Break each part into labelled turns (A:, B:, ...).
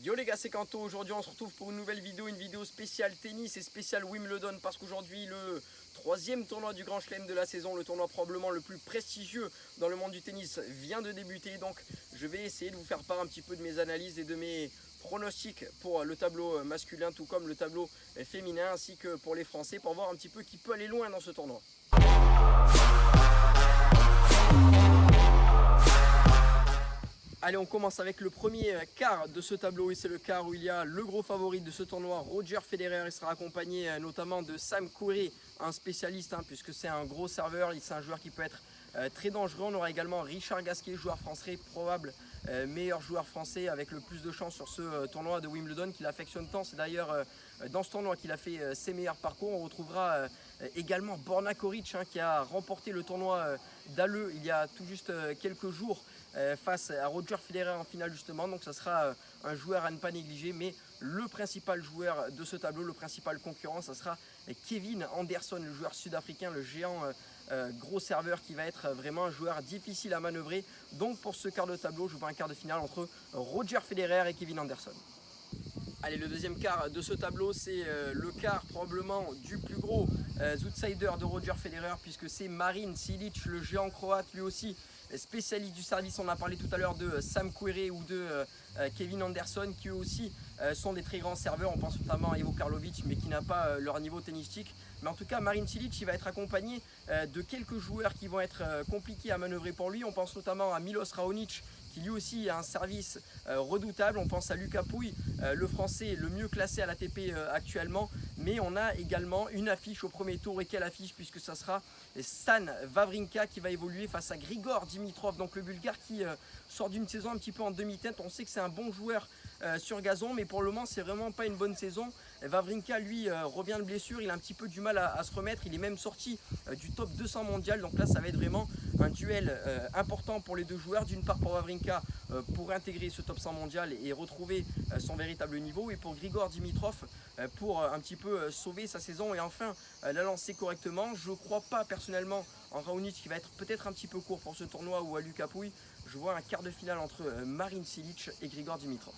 A: Yo les gars, c'est Kanto. Aujourd'hui on se retrouve pour une nouvelle vidéo, une vidéo spéciale tennis et spéciale Wimbledon, parce qu'aujourd'hui le troisième tournoi du Grand Chelem de la saison, le tournoi probablement le plus prestigieux dans le monde du tennis, vient de débuter. Donc je vais essayer de vous faire part un petit peu de mes analyses et de mes pronostics pour le tableau masculin, tout comme le tableau féminin, ainsi que pour les Français, pour voir un petit peu qui peut aller loin dans ce tournoi. Allez, on commence avec le premier quart de ce tableau et c'est le quart où il y a le gros favori de ce tournoi, Roger Federer. Il sera accompagné notamment de Sam Querrey, un spécialiste puisque c'est un gros serveur, c'est un joueur qui peut être très dangereux. On aura également Richard Gasquet, joueur français, probable meilleur joueur français avec le plus de chance sur ce tournoi de Wimbledon qu'il affectionne tant. C'est d'ailleurs dans ce tournoi qu'il a fait ses meilleurs parcours. On retrouvera également Borna Coric qui a remporté le tournoi d'Halle il y a tout juste quelques jours face à Roger Federer en finale justement. Donc ça sera un joueur à ne pas négliger, mais le principal joueur de ce tableau, le principal concurrent, ça sera Kevin Anderson, le joueur sud-africain, le géant gros serveur qui va être vraiment un joueur difficile à manœuvrer. Donc pour ce quart de tableau, je vois un quart de finale entre Roger Federer et Kevin Anderson. Allez, le deuxième quart de ce tableau, c'est le quart probablement du plus gros outsider de Roger Federer, puisque c'est Marin Cilic, le géant croate, lui aussi spécialiste du service. On a parlé tout à l'heure de Sam Querrey ou de Kevin Anderson, qui eux aussi sont des très grands serveurs. On pense notamment à Ivo Karlovic, mais qui n'a pas leur niveau tennistique. Mais en tout cas, Marin Cilic, il va être accompagné de quelques joueurs qui vont être compliqués à manœuvrer pour lui. On pense notamment à Milos Raonic, qui lui aussi a un service redoutable. On pense à Lucas Pouille, le français le mieux classé à l'ATP actuellement. Mais on a également une affiche au premier tour. Et quelle affiche, puisque ça sera Stan Wawrinka qui va évoluer face à Grigor Dimitrov, donc le bulgare qui sort d'une saison un petit peu en demi-teinte. On sait que c'est un bon joueur sur gazon, mais pour le moment c'est vraiment pas une bonne saison. Wawrinka lui revient de blessure, il a un petit peu du mal à se remettre, il est même sorti du top 200 mondial. Donc là ça va être vraiment un duel important pour les deux joueurs. D'une part pour Wawrinka pour intégrer ce top 100 mondial et retrouver son véritable niveau, et pour Grigor Dimitrov pour un petit peu sauver sa saison et enfin la lancer correctement. Je ne crois pas personnellement en Raonic, qui va être peut-être un petit peu court pour ce tournoi, ou à Lucas Pouille. Je vois un quart de finale entre Marin Cilic et Grigor Dimitrov.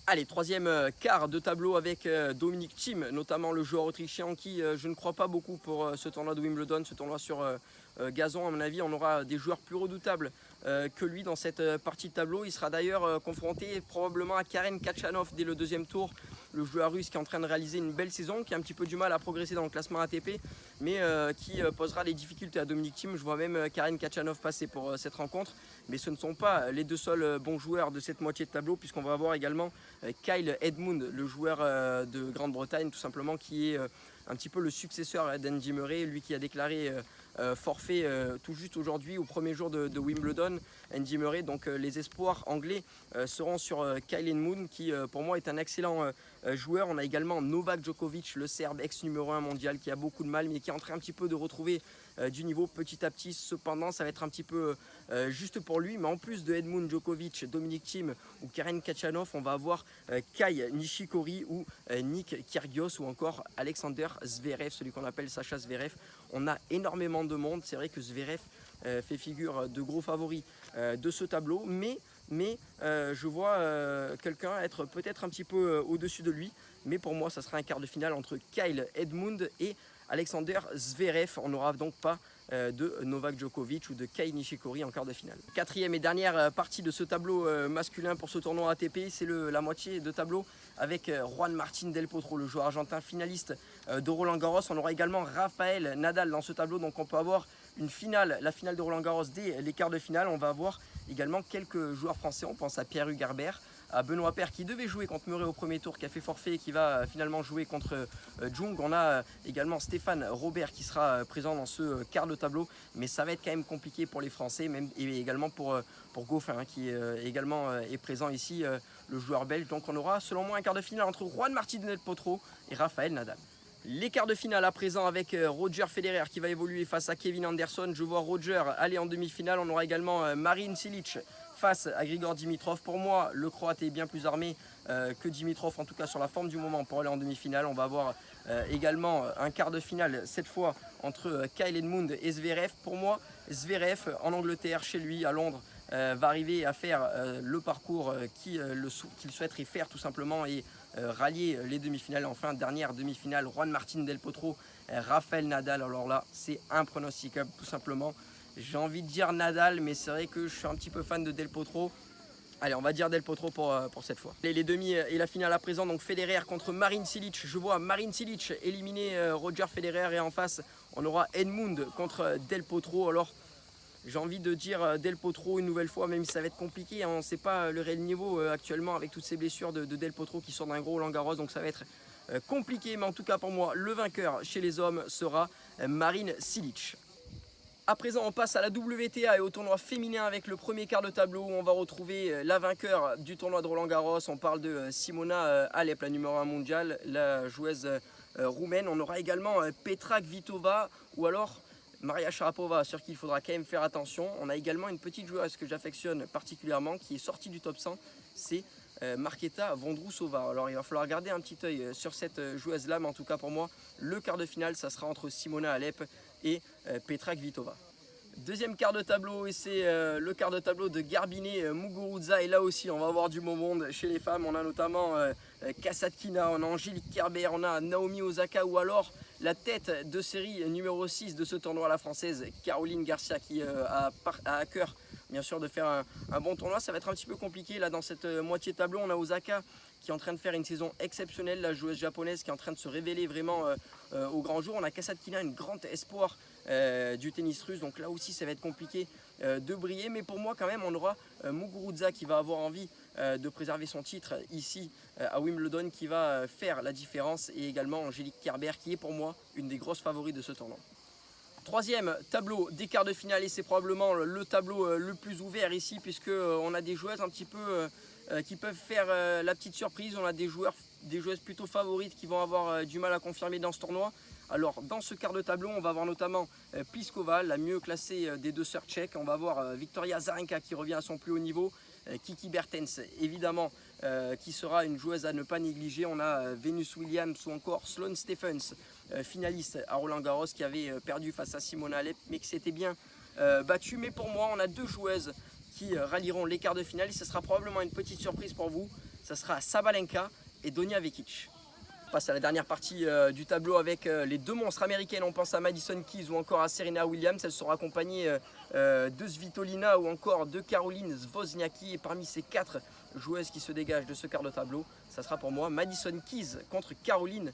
A: Allez, troisième quart de tableau avec Dominic Thiem, notamment le joueur autrichien, qui je ne crois pas beaucoup pour ce tournoi de Wimbledon, ce tournoi sur gazon. À mon avis, on aura des joueurs plus redoutables que lui dans cette partie de tableau. Il sera d'ailleurs confronté probablement à Karen Khachanov dès le deuxième tour, le joueur russe qui est en train de réaliser une belle saison, qui a un petit peu du mal à progresser dans le classement ATP, mais qui posera des difficultés à Dominic Thiem. Je vois même Karen Khachanov passer pour cette rencontre, mais ce ne sont pas les deux seuls bons joueurs de cette moitié de tableau, puisqu'on va avoir également Kyle Edmund, le joueur de Grande-Bretagne tout simplement, qui est un petit peu le successeur d'Andy Murray, lui qui a déclaré forfait tout juste aujourd'hui au premier jour de Wimbledon. Andy Murray, donc les espoirs anglais seront sur Kyle Edmund, qui pour moi est un excellent joueur. On a également Novak Djokovic, le Serbe, ex numéro 1 mondial, qui a beaucoup de mal mais qui est en train un petit peu de retrouver du niveau petit à petit. Cependant ça va être un petit peu juste pour lui, mais en plus de Edmund, Djokovic, Dominic Thiem ou Karen Khachanov, on va avoir Kei Nishikori ou Nick Kyrgios ou encore Alexander Zverev, celui qu'on appelle Sacha Zverev. On a énormément de monde. C'est vrai que Zverev fait figure de gros favoris de ce tableau, mais je vois quelqu'un être peut-être un petit peu au-dessus de lui. Mais pour moi, ça sera un quart de finale entre Kyle Edmund et Alexander Zverev. On n'aura donc pas de Novak Djokovic ou de Kei Nishikori en quart de finale. Quatrième et dernière partie de ce tableau masculin pour ce tournoi ATP, c'est la moitié de tableau avec Juan Martín del Potro, le joueur argentin finaliste de Roland Garros. On aura également Rafael Nadal dans ce tableau, donc on peut avoir une finale, la finale de Roland Garros dès les quarts de finale. On va avoir également quelques joueurs français. On pense à Pierre-Hugues Herbert, à Benoît Paire, qui devait jouer contre Murray au premier tour, qui a fait forfait et qui va finalement jouer contre Jung. On a également Stéphane Robert qui sera présent dans ce quart de tableau, mais ça va être quand même compliqué pour les Français, même, et également pour Goffin qui également est présent ici, le joueur belge. Donc on aura selon moi un quart de finale entre Juan Martín del Potro et Rafael Nadal. Les quarts de finale à présent avec Roger Federer qui va évoluer face à Kevin Anderson. Je vois Roger aller en demi-finale. On aura également Marin Cilic face à Grigor Dimitrov. Pour moi, le Croate est bien plus armé que Dimitrov, en tout cas sur la forme du moment, pour aller en demi-finale. On va avoir également un quart de finale, cette fois entre Kyle Edmund et Zverev. Pour moi, Zverev en Angleterre, chez lui, à Londres, va arriver à faire le parcours qu'il souhaiterait faire tout simplement et rallier les demi-finales. Enfin, dernière demi-finale, Juan Martín del Potro, Rafael Nadal. Alors là, c'est impronosticable tout simplement. J'ai envie de dire Nadal, mais c'est vrai que je suis un petit peu fan de Del Potro. Allez, on va dire Del Potro pour cette fois. Les demi et la finale à présent, donc Federer contre Marin Cilic. Je vois Marin Cilic éliminer Roger Federer et en face, on aura Edmund contre Del Potro. Alors, j'ai envie de dire Del Potro une nouvelle fois, même si ça va être compliqué. Hein, on ne sait pas le réel niveau actuellement avec toutes ces blessures de Del Potro qui sort d'un gros Roland Garros, donc ça va être compliqué. Mais en tout cas, pour moi, le vainqueur chez les hommes sera Marin Cilic. À présent, on passe à la WTA et au tournoi féminin avec le premier quart de tableau où on va retrouver la vainqueur du tournoi de Roland Garros. On parle de Simona Halep, la numéro 1 mondiale, la joueuse roumaine. On aura également Petra Kvitova ou alors Maria Sharapova, sur qui il faudra quand même faire attention. On a également une petite joueuse que j'affectionne particulièrement qui est sortie du top 100, c'est Marketa Vondrousova. Alors il va falloir garder un petit œil sur cette joueuse là, mais en tout cas pour moi, le quart de finale, ça sera entre Simona Halep et Petra Kvitova. Deuxième quart de tableau et c'est le quart de tableau de Garbiñe Muguruza et là aussi on va avoir du beau monde chez les femmes. On a notamment Kasatkina, on a Angélique Kerber, on a Naomi Osaka ou alors la tête de série numéro 6 de ce tournoi, la française Caroline Garcia qui a à cœur bien sûr de faire un bon tournoi. Ça va être un petit peu compliqué là dans cette moitié de tableau. On a Osaka qui est en train de faire une saison exceptionnelle, la joueuse japonaise qui est en train de se révéler vraiment au grand jour. On a Kasatkina, une grande espoir du tennis russe, donc là aussi ça va être compliqué de briller, mais pour moi quand même on aura Muguruza qui va avoir envie de préserver son titre ici à Wimbledon, qui va faire la différence, et également Angélique Kerber qui est pour moi une des grosses favorites de ce tournoi. Troisième tableau des quarts de finale et c'est probablement le tableau le plus ouvert ici puisque on a des joueuses un petit peu qui peuvent faire la petite surprise. On a des joueuses plutôt favorites qui vont avoir du mal à confirmer dans ce tournoi. Alors dans ce quart de tableau, on va avoir notamment Pliskova, la mieux classée des deux sœurs tchèques. On va avoir Victoria Azarenka qui revient à son plus haut niveau. Kiki Bertens évidemment qui sera une joueuse à ne pas négliger. On a Venus Williams ou encore Sloane Stephens, finaliste à Roland Garros, qui avait perdu face à Simona Halep mais qui s'était bien battue. Mais pour moi on a deux joueuses qui rallieront les quarts de finale et ce sera probablement une petite surprise pour vous. Ça sera Sabalenka et Donia Vekic. On passe à la dernière partie du tableau avec les deux monstres américaines. On pense à Madison Keys ou encore à Serena Williams. Elles seront accompagnées de Svitolina ou encore de Caroline Wozniacki. Et parmi ces quatre joueuses qui se dégagent de ce quart de tableau, ça sera pour moi Madison Keys contre Caroline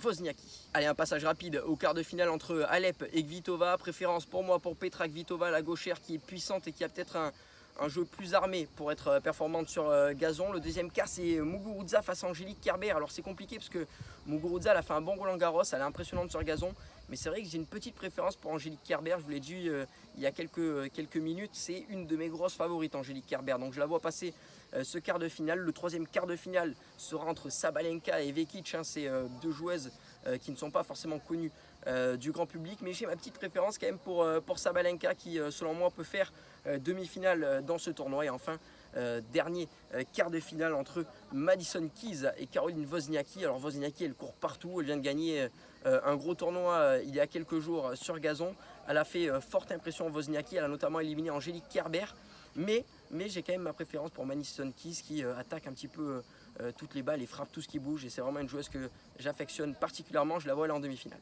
A: Wozniacki. Allez, un passage rapide au quart de finale entre Halep et Kvitova. Préférence pour moi pour Petra Kvitova, la gauchère qui est puissante et qui a peut-être un jeu plus armé pour être performante sur gazon. Le deuxième quart, c'est Muguruza face à Angélique Kerber. Alors c'est compliqué parce que Muguruza elle a fait un bon Roland Garros, elle est impressionnante sur gazon, mais c'est vrai que j'ai une petite préférence pour Angélique Kerber. Je vous l'ai dit il y a quelques minutes, c'est une de mes grosses favorites, Angélique Kerber, donc je la vois passer ce quart de finale. Le troisième quart de finale sera entre Sabalenka et Vekic, hein. C'est deux joueuses qui ne sont pas forcément connues du grand public, mais j'ai ma petite préférence quand même pour Sabalenka qui selon moi peut faire demi-finale dans ce tournoi. Et enfin dernier quart de finale entre Madison Keys et Caroline Wozniacki. Alors Wozniacki elle court partout, elle vient de gagner un gros tournoi il y a quelques jours sur gazon. Elle a fait forte impression Wozniacki, elle a notamment éliminé Angélique Kerber, mais j'ai quand même ma préférence pour Madison Keys qui attaque un petit peu toutes les balles et frappe tout ce qui bouge, et c'est vraiment une joueuse que j'affectionne particulièrement. Je la vois aller en demi-finale.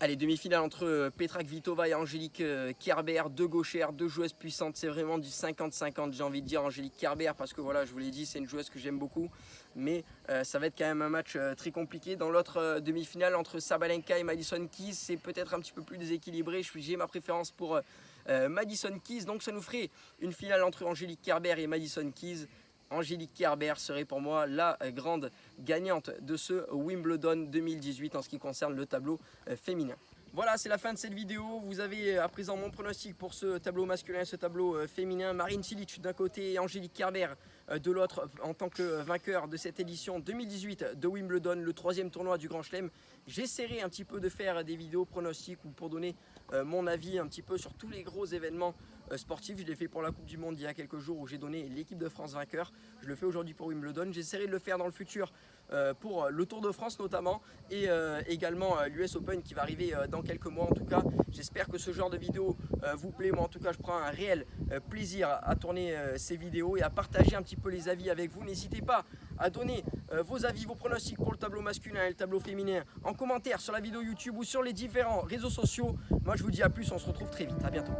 A: Allez, demi-finale entre Petra Kvitova et Angélique Kerber, deux gauchères, deux joueuses puissantes. C'est vraiment du 50-50, j'ai envie de dire, Angélique Kerber, parce que voilà, je vous l'ai dit, c'est une joueuse que j'aime beaucoup. Mais ça va être quand même un match très compliqué. Dans l'autre demi-finale entre Sabalenka et Madison Keys, c'est peut-être un petit peu plus déséquilibré. J'ai ma préférence pour Madison Keys, donc ça nous ferait une finale entre Angélique Kerber et Madison Keys. Angélique Kerber serait pour moi la grande gagnante de ce Wimbledon 2018 en ce qui concerne le tableau féminin. Voilà, c'est la fin de cette vidéo. Vous avez à présent mon pronostic pour ce tableau masculin et ce tableau féminin. Marin Cilic d'un côté et Angélique Kerber de l'autre en tant que vainqueur de cette édition 2018 de Wimbledon, le troisième tournoi du Grand Chelem. J'essaierai un petit peu de faire des vidéos pronostics ou pour donner mon avis un petit peu sur tous les gros événements sportif. Je l'ai fait pour la Coupe du Monde il y a quelques jours où j'ai donné l'équipe de France vainqueur. Je le fais aujourd'hui pour Wimbledon. J'essaierai de le faire dans le futur pour le Tour de France notamment et également l'US Open qui va arriver dans quelques mois. En tout cas, j'espère que ce genre de vidéo vous plaît. Moi en tout cas, je prends un réel plaisir à tourner ces vidéos et à partager un petit peu les avis avec vous. N'hésitez pas à donner vos avis, vos pronostics pour le tableau masculin et le tableau féminin en commentaire sur la vidéo YouTube ou sur les différents réseaux sociaux. Moi je vous dis à plus, on se retrouve très vite, à bientôt.